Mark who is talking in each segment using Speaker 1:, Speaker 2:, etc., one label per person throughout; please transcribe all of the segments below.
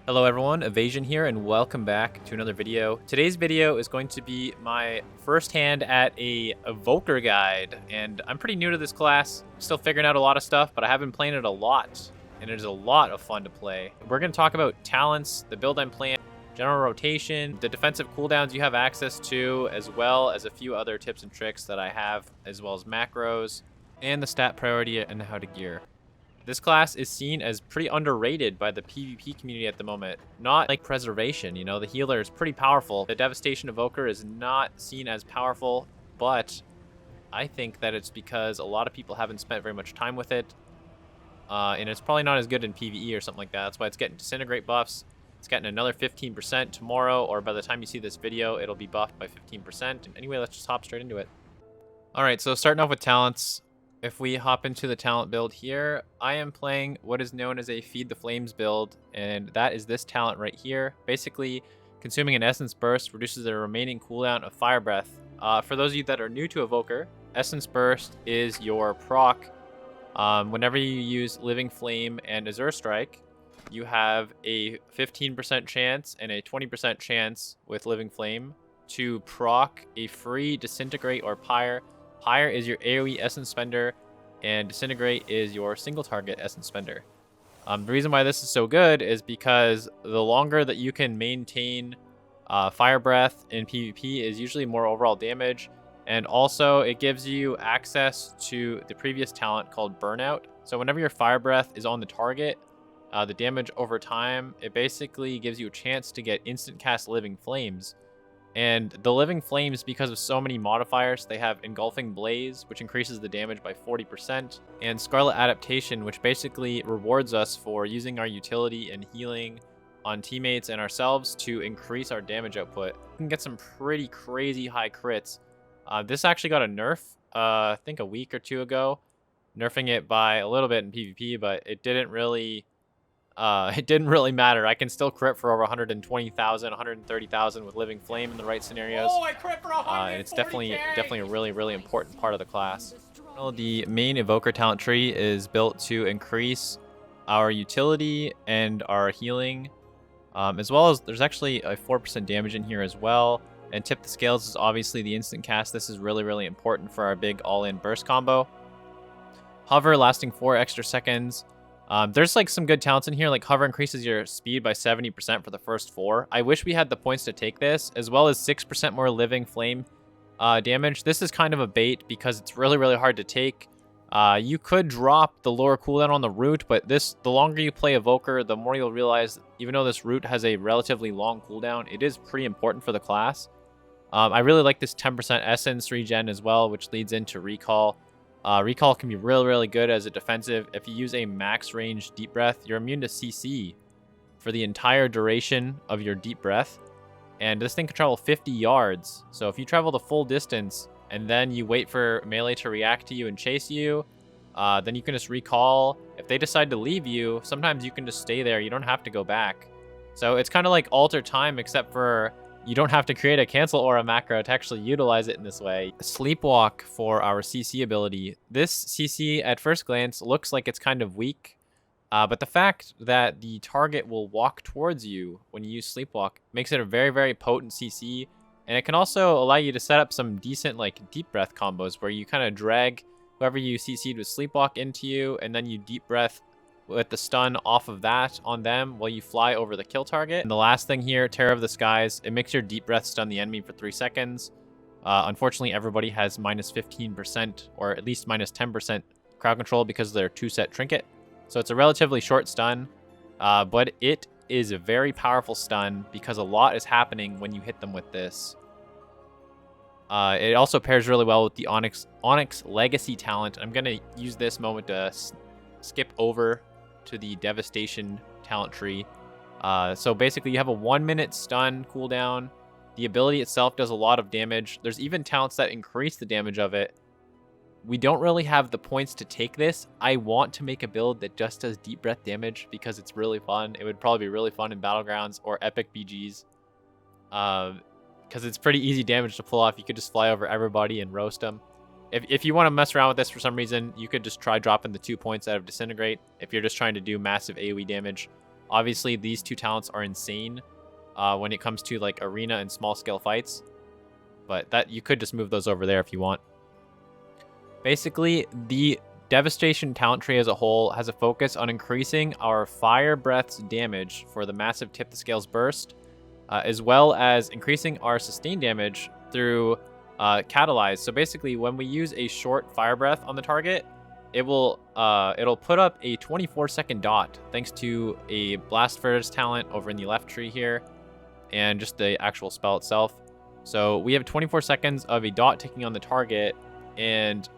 Speaker 1: Hello everyone, Evasion here, and welcome back to another video. Today's video is going to be my first hand at a Evoker guide, and I'm pretty new to this class, still figuring out a lot of stuff, but I have been playing it a lot, and it is a lot of fun to play. We're going to talk about talents, the build I'm playing, general rotation, the defensive cooldowns you have access to, as well as a few other tips and tricks that I have, as well as macros, and the stat priority and how to gear. This class is seen as pretty underrated by the PvP community at the moment. Not like Preservation, you know, the healer is pretty powerful. The Devastation Evoker is not seen as powerful, but I think that it's because a lot of people haven't spent very much time with it. And it's probably not as good in PvE or something like that. That's why it's getting Disintegrate buffs. It's getting another 15% tomorrow, or by the time you see this video, it'll be buffed by 15%. Anyway, let's just hop straight into it. Alright, so starting off with talents. If we hop into the talent build here, I am playing what is known as a Feed the Flames build, and that is this talent right here. Basically, consuming an Essence Burst reduces the remaining cooldown of Fire Breath. For those of you that are new to Evoker, Essence Burst is your proc. Whenever you use Living Flame and Azure Strike, you have a 15% chance and a 20% chance with Living Flame to proc a free Disintegrate or Pyre. Pyre is your AoE Essence Spender, and Disintegrate is your single target Essence Spender. The reason why this is so good is because the longer that you can maintain Fire Breath in PvP is usually more overall damage, and also it gives you access to the previous talent called Burnout. So whenever your Fire Breath is on the target, the damage over time, it basically gives you a chance to get instant cast Living Flames. And the Living Flames, because of so many modifiers, they have Engulfing Blaze, which increases the damage by 40%, and Scarlet Adaptation, which basically rewards us for using our utility and healing on teammates and ourselves to increase our damage output. We can get some pretty crazy high crits. This actually got a nerf, I think a week or two ago, nerfing it by a little bit in PvP, but it didn't really matter. I can still crit for over 120,000, 130,000 with Living Flame in the right scenarios.
Speaker 2: Oh, I crit for 140K!
Speaker 1: And it's definitely a really important part of the class. Well, the main Evoker talent tree is built to increase our utility and our healing, as well as there's actually a 4% damage in here as well. And Tip the Scales is obviously the instant cast. This is really important for our big all-in burst combo. Hover lasting 4 extra seconds. There's like some good talents in here, like Hover increases your speed by 70% for the first 4. I wish we had the points to take this, as well as 6% more Living Flame damage. This is kind of a bait because it's really hard to take. You could drop the lower cooldown on the root, but the longer you play Evoker, the more you'll realize, even though this root has a relatively long cooldown, it is pretty important for the class. I really like this 10% Essence regen as well, which leads into Recall. Recall can be really good as a defensive. If you use a max range Deep Breath, you're immune to CC for the entire duration of your Deep Breath. And this thing can travel 50 yards. So if you travel the full distance and then you wait for melee to react to you and chase you, then you can just recall. If they decide to leave you, sometimes you can just stay there. You don't have to go back. So it's kind of like Alter Time, except for you don't have to create a cancel aura macro to actually utilize it in this way. Sleepwalk for our CC ability. This CC at first glance looks like it's kind of weak, but the fact that the target will walk towards you when you use Sleepwalk makes it a very potent CC, and it can also allow you to set up some decent like Deep Breath combos where you kind of drag whoever you CC'd with Sleepwalk into you, and then you Deep Breath with the stun off of that on them while you fly over the kill target. And the last thing here, Terror of the Skies, it makes your Deep Breath stun the enemy for 3 seconds. Unfortunately, everybody has minus 15% or at least minus 10% crowd control because of their 2-set trinket. So it's a relatively short stun, but it is a very powerful stun because a lot is happening when you hit them with this. It also pairs really well with the Onyx Legacy talent. I'm going to use this moment to skip over to the Devastation talent tree. So basically you have a 1-minute stun cooldown. The ability itself does a lot of damage. There's even talents that increase the damage of it. We don't really have the points to take this. I want to make a build that just does Deep Breath damage because it's really fun. It would probably be really fun in Battlegrounds or Epic BGs. Because it's pretty easy damage to pull off. You could just fly over everybody and roast them. If you want to mess around with this for some reason, you could just try dropping the 2 points out of Disintegrate if you're just trying to do massive AoE damage. Obviously, these two talents are insane when it comes to like arena and small scale fights, but that you could just move those over there if you want. Basically, the Devastation talent tree as a whole has a focus on increasing our Fire Breath's damage for the massive Tip the Scales burst, as well as increasing our sustain damage through Catalyze. So basically, when we use a short Fire Breath on the target, it'll put up a 24-second dot thanks to a Blast Furnace talent over in the left tree here, and just the actual spell itself. So we have 24 seconds of a dot ticking on the target, and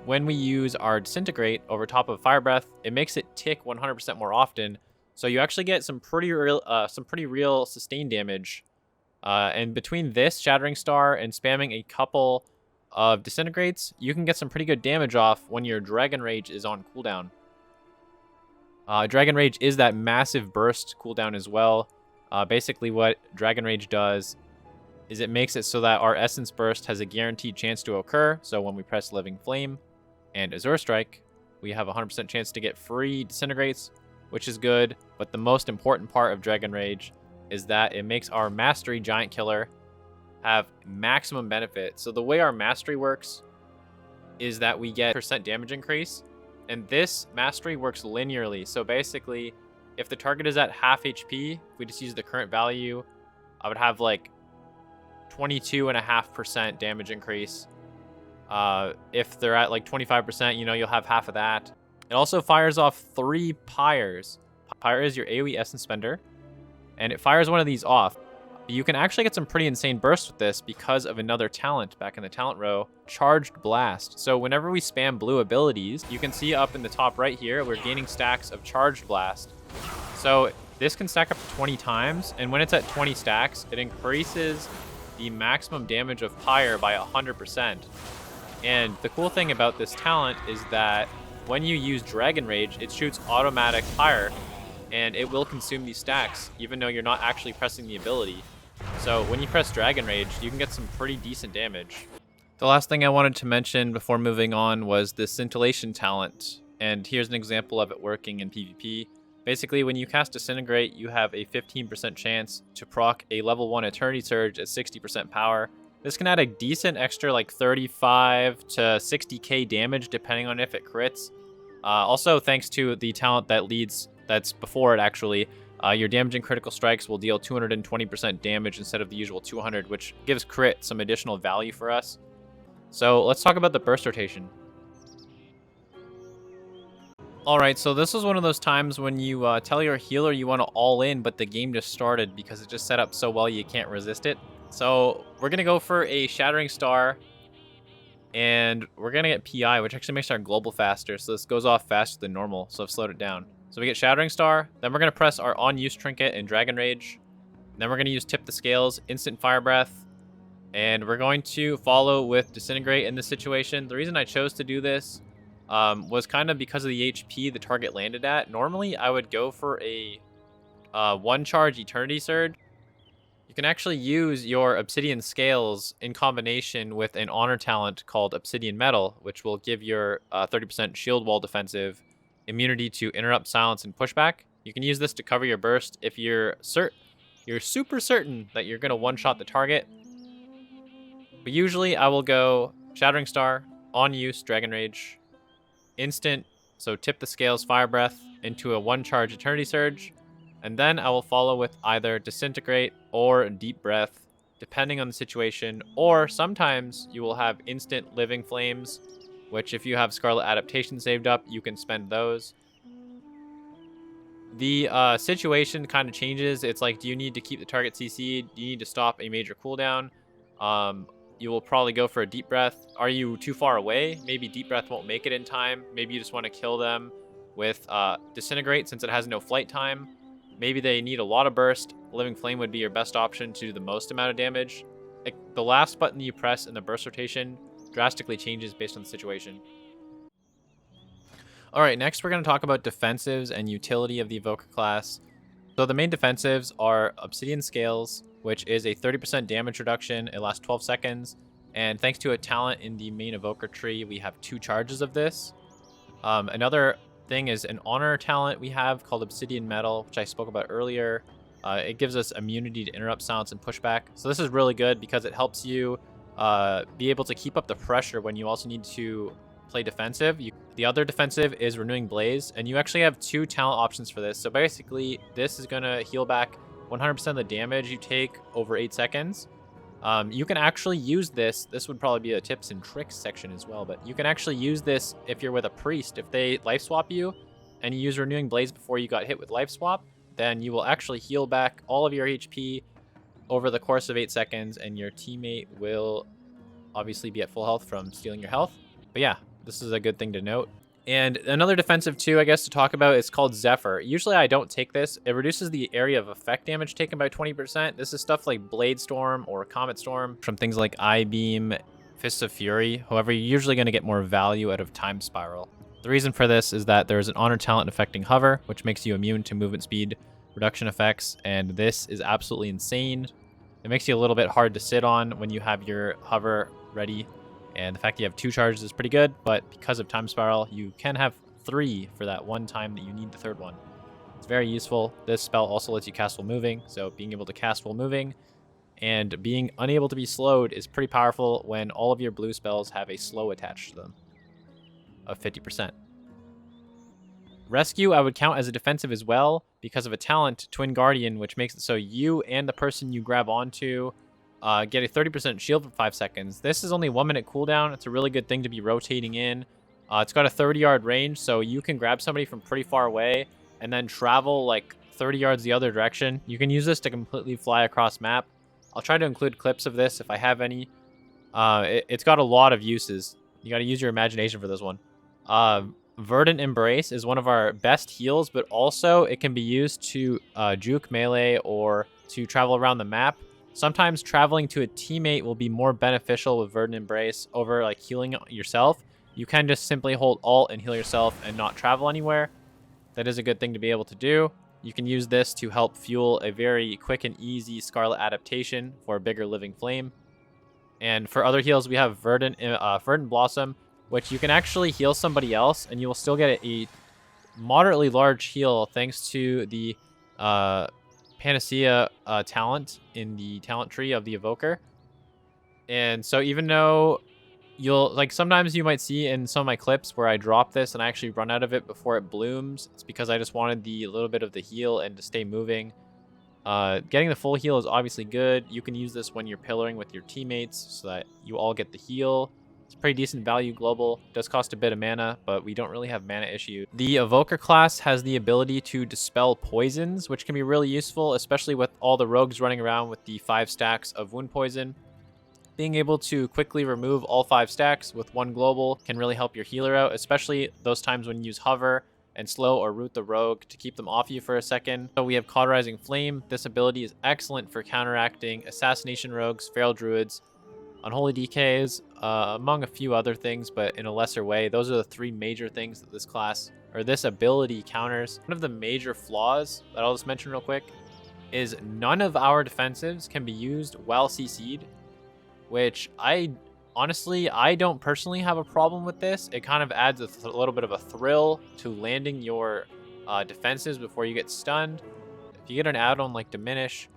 Speaker 1: when we use our Disintegrate over top of Fire Breath, it makes it tick 100% more often. So you actually get some pretty real sustain damage. And between this Shattering Star and spamming a couple of Disintegrates, you can get some pretty good damage off when your Dragon Rage is on cooldown. Dragon Rage is that massive burst cooldown as well. Basically what Dragon Rage does is it makes it so that our Essence Burst has a guaranteed chance to occur. So when we press Living Flame and Azure Strike, we have a 100% chance to get free Disintegrates, which is good. But the most important part of Dragon Rage is that it makes our Mastery Giant Killer have maximum benefit. So the way our Mastery works is that we get % damage increase, and this Mastery works linearly. So basically, if the target is at half HP, if we just use the current value, I would have like 22.5% damage increase. If they're at like 25%, you'll have half of that. It also fires off 3 Pyres. Pyre is your AoE Essence Spender, and it fires one of these off. You can actually get some pretty insane bursts with this because of another talent back in the talent row, Charged Blast. So whenever we spam blue abilities, you can see up in the top right here, we're gaining stacks of Charged Blast. So this can stack up to 20 times, and when it's at 20 stacks, it increases the maximum damage of Pyre by 100%. And the cool thing about this talent is that when you use Dragon Rage, it shoots automatic Pyre, and it will consume these stacks, even though you're not actually pressing the ability. So when you press Dragon Rage, you can get some pretty decent damage. The last thing I wanted to mention before moving on was the Scintillation talent, and here's an example of it working in PvP. Basically, when you cast Disintegrate, you have a 15% chance to proc a level 1 Eternity Surge at 60% power. This can add a decent extra like 35 to 60k damage depending on if it crits. Also, thanks to the talent that's before it actually, your damaging critical strikes will deal 220% damage instead of the usual 200, which gives crit some additional value for us. So let's talk about the burst rotation. Alright, so this is one of those times when you tell your healer you want to all in, but the game just started because it just set up so well you can't resist it. So we're going to go for a Shattering Star, and we're going to get PI, which actually makes our global faster, so this goes off faster than normal, so I've slowed it down. So we get Shattering Star, then we're going to press our on-use trinket and Dragon Rage, then we're going to use Tip the Scales, Instant Fire Breath, and we're going to follow with Disintegrate in this situation. The reason I chose to do this was kind of because of the HP the target landed at. Normally, I would go for a one-charge Eternity Surge. You can actually use your Obsidian Scales in combination with an honor talent called Obsidian Metal, which will give your 30% shield wall defensive immunity to interrupt, silence, and pushback. You can use this to cover your burst if you're super certain that you're going to one-shot the target. But usually I will go Shattering Star, on use, Dragon Rage, instant, so Tip the Scales, Fire Breath into a one-charge Eternity Surge, and then I will follow with either Disintegrate or Deep Breath, depending on the situation, or sometimes you will have instant Living Flames, which if you have Scarlet Adaptation saved up, you can spend those. The situation kind of changes. It's like, do you need to keep the target CC'd? Do you need to stop a major cooldown? You will probably go for a Deep Breath. Are you too far away? Maybe Deep Breath won't make it in time. Maybe you just want to kill them with Disintegrate since it has no flight time. Maybe they need a lot of burst. Living Flame would be your best option to do the most amount of damage. The last button you press in the burst rotation drastically changes based on the situation. Alright, next we're going to talk about defensives and utility of the Evoker class. So the main defensives are Obsidian Scales, which is a 30% damage reduction. It lasts 12 seconds. And thanks to a talent in the main Evoker tree, we have 2 charges of this. Another thing is an honor talent we have called Obsidian Metal, which I spoke about earlier. It gives us immunity to interrupt, silence, and pushback. So this is really good because it helps you be able to keep up the pressure when you also need to play defensive. The other defensive is Renewing Blaze, and you actually have 2 talent options for this. So basically, this is going to heal back 100% of the damage you take over 8 seconds. You can actually use this. This would probably be a tips and tricks section as well, but you can actually use this if you're with a priest. If they life swap you and you use Renewing Blaze before you got hit with life swap, then you will actually heal back all of your HP over the course of 8 seconds, and your teammate will obviously be at full health from stealing your health. But yeah, this is a good thing to note. And another defensive too, I guess, to talk about is called Zephyr. Usually I don't take this. It reduces the area of effect damage taken by 20%. This is stuff like Blade Storm or Comet Storm from things like I-Beam, Fists of Fury. However, you're usually going to get more value out of Time Spiral. The reason for this is that there's an honor talent affecting hover, which makes you immune to movement speed reduction effects, and this is absolutely insane. It makes you a little bit hard to sit on when you have your hover ready, and the fact that you have 2 charges is pretty good, but because of Time Spiral, you can have 3 for that one time that you need the 3rd one. It's very useful. This spell also lets you cast while moving, so being able to cast while moving and being unable to be slowed is pretty powerful when all of your blue spells have a slow attached to them of 50%. Rescue I would count as a defensive as well because of a talent, Twin Guardian, which makes it so you and the person you grab onto get a 30% shield for 5 seconds. This is only 1 minute cooldown. It's a really good thing to be rotating in. It's got a 30-yard range, so you can grab somebody from pretty far away and then travel like 30 yards the other direction. You can use this to completely fly across map. I'll try to include clips of this if I have any. It's got a lot of uses. You got to use your imagination for this one. Verdant Embrace is one of our best heals, but also it can be used to juke melee or to travel around the map. Sometimes traveling to a teammate will be more beneficial with Verdant Embrace over like healing yourself. You can just simply hold Alt and heal yourself and not travel anywhere. That is a good thing to be able to do. You can use this to help fuel a very quick and easy Scarlet adaptation for a bigger Living Flame. And for other heals, we have Verdant Blossom, which you can actually heal somebody else, and you will still get a moderately large heal thanks to the Panacea talent in the talent tree of the Evoker. And so even though you'll, like, sometimes you might see in some of my clips where I drop this and I actually run out of it before it blooms, it's because I just wanted the little bit of the heal and to stay moving. Getting the full heal is obviously good. You can use this when you're pillaring with your teammates so that you all get the heal. It's pretty decent value global. It does cost a bit of mana, but we don't really have mana issue. The Evoker class has the ability to dispel poisons, which can be really useful, especially with all the rogues running around with the 5 stacks of wound poison. Being able to quickly remove all 5 stacks with 1 global can really help your healer out, especially those times when you use hover and slow or root the rogue to keep them off you for a second. So we have Cauterizing Flame. This ability is excellent for counteracting Assassination Rogues, Feral Druids, Unholy DKs, among a few other things, but in a lesser way. Those are the 3 major things that this class, or this ability, counters. One of the major flaws that I'll just mention real quick is none of our defensives can be used while CC'd, which I don't personally have a problem with this. It kind of adds a little bit of a thrill to landing your defenses before you get stunned. If you get an add-on like Diminish,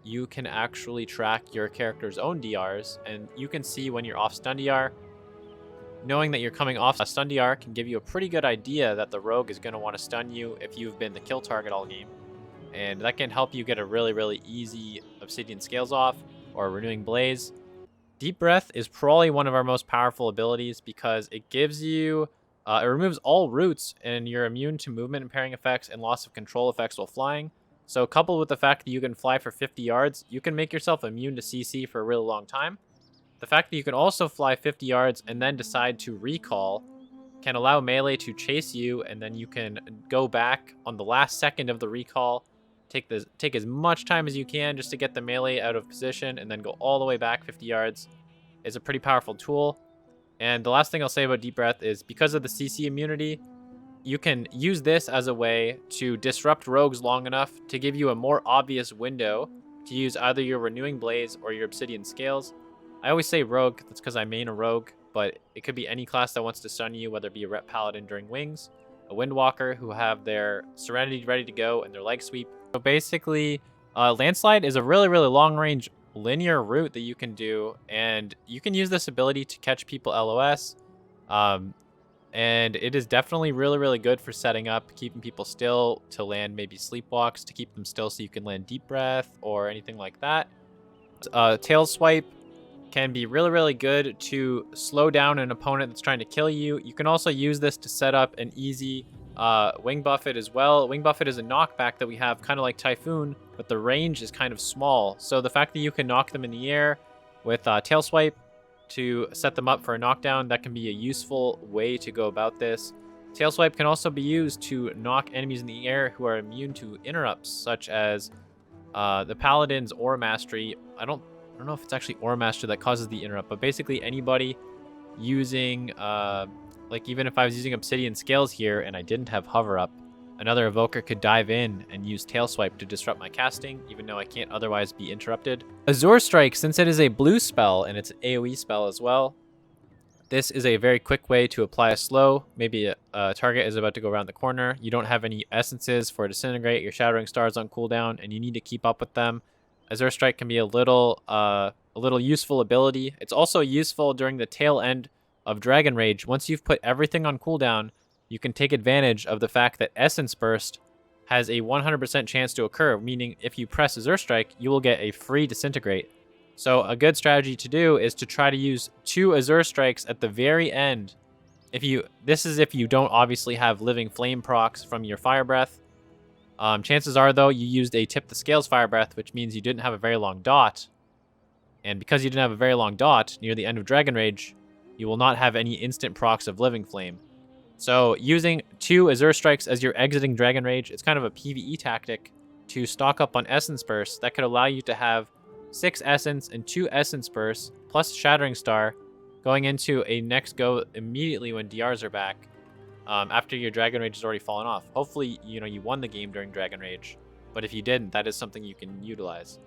Speaker 1: you can actually track your character's own DRs, and you can see when you're off stun DR. Knowing that you're coming off a stun DR can give you a pretty good idea that the rogue is going to want to stun you if you've been the kill target all game. And that can help you get a really, really easy Obsidian Scales off or Renewing Blaze. Deep Breath is probably one of our most powerful abilities because it gives you, it removes all roots, and you're immune to movement impairing effects and loss of control effects while flying. So coupled with the fact that you can fly for 50 yards, you can make yourself immune to CC for a really long time. The fact that you can also fly 50 yards and then decide to recall can allow melee to chase you, and then you can go back on the last second of the recall, take as much time as you can just to get the melee out of position, and then go all the way back 50 yards. It's a pretty powerful tool. And the last thing I'll say about Deep Breath is because of the CC immunity, you can use this as a way to disrupt rogues long enough to give you a more obvious window to use either your Renewing Blaze or your Obsidian Scales. I always say rogue, that's because I main a rogue, but it could be any class that wants to stun you, whether it be a Rep Paladin during Wings, a Windwalker who have their Serenity ready to go and their Leg Sweep. So basically, Landslide is a really, really long-range linear route that you can do, and you can use this ability to catch people LOS. And it is definitely really, really good for setting up, keeping people still, to land maybe sleepwalks, to keep them still so you can land Deep Breath or anything like that. Tail Swipe can be really, really good to slow down an opponent that's trying to kill you. You can also use this to set up an easy Wing Buffet as well. Wing Buffet is a knockback that we have kind of like Typhoon, but the range is kind of small. So the fact that you can knock them in the air with Tail Swipe to set them up for a knockdown, that can be a useful way to go about this. Tail Swipe can also be used to knock enemies in the air who are immune to interrupts, such as the Paladin's Aura Mastery. I don't know if it's actually Aura Mastery that causes the interrupt, but basically anybody using, like even if I was using Obsidian Scales here and I didn't have Hover Up, another Evoker could dive in and use Tail Swipe to disrupt my casting, even though I can't otherwise be interrupted. Azure Strike, since it is a blue spell and it's an AoE spell as well, this is a very quick way to apply a slow. Maybe a target is about to go around the corner. You don't have any essences for Disintegrate. Your Shattering Stars on cooldown, and you need to keep up with them. Azure Strike can be a little useful ability. It's also useful during the tail end of Dragon Rage. Once you've put everything on cooldown, you can take advantage of the fact that Essence Burst has a 100% chance to occur, meaning if you press Azure Strike, you will get a free Disintegrate. So a good strategy to do is to try to use 2 Azure Strikes at the very end. This is if you don't obviously have Living Flame procs from your Fire Breath. Chances are, though, you used a Tip the Scales Fire Breath, which means you didn't have a very long dot. And because you didn't have a very long dot near the end of Dragon Rage, you will not have any instant procs of Living Flame. So using 2 Azure Strikes as you're exiting Dragon Rage, it's kind of a PvE tactic to stock up on Essence Burst that could allow you to have 6 Essence and 2 Essence Bursts plus Shattering Star going into a next go immediately when DRs are back, after your Dragon Rage has already fallen off. Hopefully, you won the game during Dragon Rage, but if you didn't, that is something you can utilize.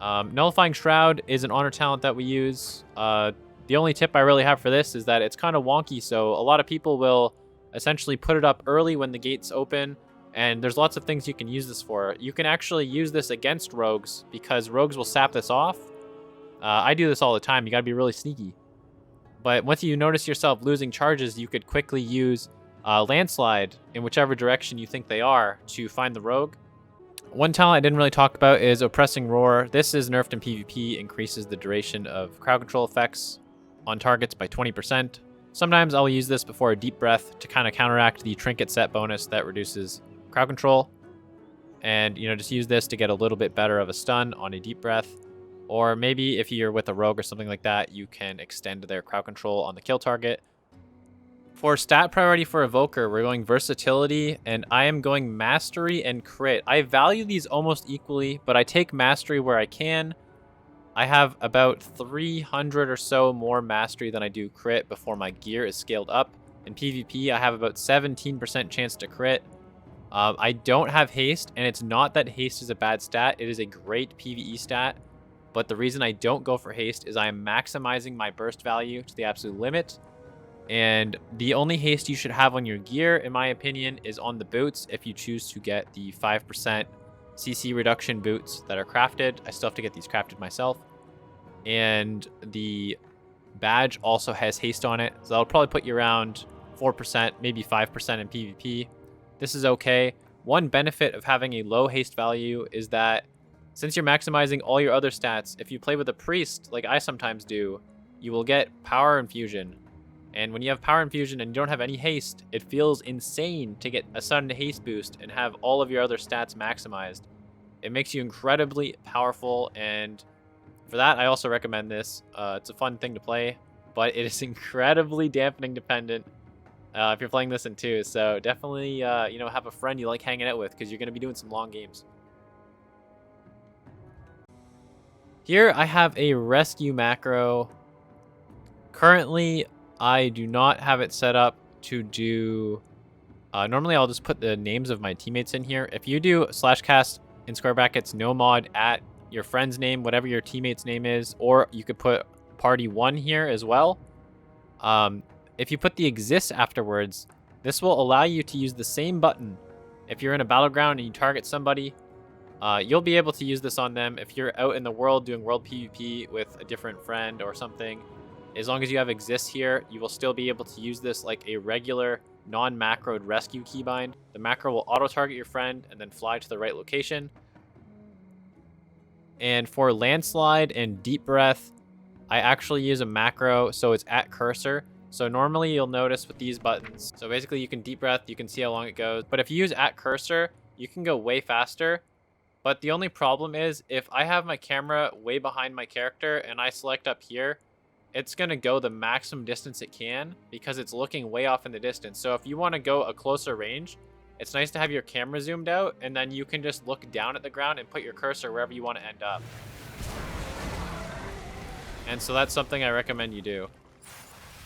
Speaker 1: Nullifying Shroud is an honor talent that we use. The only tip I really have for this is that it's kind of wonky, so a lot of people will essentially put it up early when the gates open, and there's lots of things you can use this for. You can actually use this against rogues, because rogues will sap this off. I do this all the time. You gotta be really sneaky. But once you notice yourself losing charges, you could quickly use Landslide in whichever direction you think they are to find the rogue. One talent I didn't really talk about is Oppressing Roar. This is nerfed in PvP, increases the duration of crowd control effects on targets by 20%. Sometimes I'll use this before a Deep Breath to kind of counteract the Trinket set bonus that reduces crowd control. And, just use this to get a little bit better of a stun on a Deep Breath. Or maybe if you're with a rogue or something like that, you can extend their crowd control on the kill target. For stat priority for Evoker, we're going Versatility, and I am going Mastery and Crit. I value these almost equally, but I take Mastery where I can. I have about 300 or so more Mastery than I do Crit before my gear is scaled up. In PvP, I have about 17% chance to crit. I don't have Haste, and it's not that Haste is a bad stat. It is a great PvE stat. But the reason I don't go for Haste is I am maximizing my burst value to the absolute limit. And the only haste you should have on your gear, in my opinion, is on the boots if you choose to get the 5% CC reduction boots that are crafted. I still have to get these crafted myself. And the badge also has haste on it, so that'll probably put you around 4%, maybe 5% in PvP. This is okay. One benefit of having a low haste value is that since you're maximizing all your other stats, if you play with a priest, like I sometimes do, you will get Power Infusion. And when you have Power Infusion and you don't have any haste, it feels insane to get a sudden haste boost and have all of your other stats maximized. It makes you incredibly powerful, and for that, I also recommend this. It's a fun thing to play, but it is incredibly dampening dependent if you're playing this in 2. So definitely, have a friend you like hanging out with, because you're going to be doing some long games. Here I have a rescue macro. Currently, I do not have it set up to do... normally, I'll just put the names of my teammates in here. If you do /cast in square brackets no mod at your friend's name, whatever your teammate's name is, or you could put party 1 here as well. If you put the exists afterwards, This will allow you to use the same button. If you're in a battleground and you target somebody, you'll be able to use this on them. If you're out in the world doing world PvP with a different friend or something, as long as you have exist here, you will still be able to use this like a regular non-macroed rescue keybind. The macro will auto-target your friend and then fly to the right location. And for landslide and deep breath, I actually use a macro, so it's at cursor. So normally you'll notice with these buttons, so basically you can deep breath, you can see how long it goes. But if you use at cursor, you can go way faster. But the only problem is if I have my camera way behind my character and I select up here, it's going to go the maximum distance it can because it's looking way off in the distance. So if you want to go a closer range, it's nice to have your camera zoomed out and then you can just look down at the ground and put your cursor wherever you want to end up. And so that's something I recommend you do.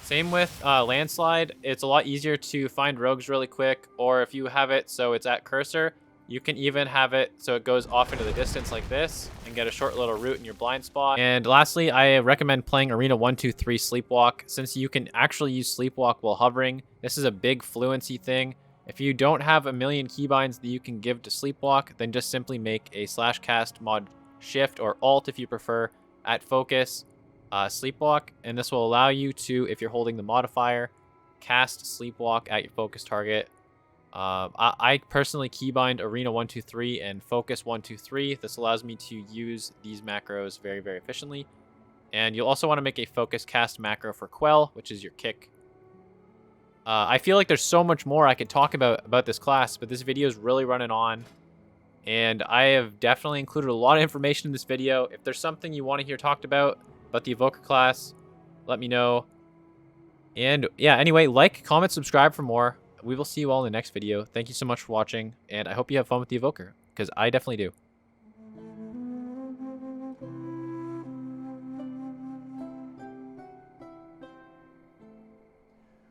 Speaker 1: Same with landslide. It's a lot easier to find rogues really quick, or if you have it so it's at cursor, you can even have it so it goes off into the distance like this and get a short little route in your blind spot. And lastly, I recommend playing Arena 123 Sleepwalk, since you can actually use Sleepwalk while hovering. This is a big fluency thing. If you don't have a million keybinds that you can give to Sleepwalk, then just simply make a /cast mod shift or alt if you prefer at focus Sleepwalk, and this will allow you to, if you're holding the modifier, cast Sleepwalk at your focus target. I personally keybind Arena 123 and Focus 123. This allows me to use these macros very, very efficiently. And you'll also want to make a focus cast macro for Quell, which is your kick. I feel like there's so much more I could talk about this class, but this video is really running on. And I have definitely included a lot of information in this video. If there's something you want to hear talked about the Evoker class, let me know. And yeah, anyway, like, comment, subscribe for more. We will see you all in the next video. Thank you so much for watching, and I hope you have fun with the Evoker, because I definitely do.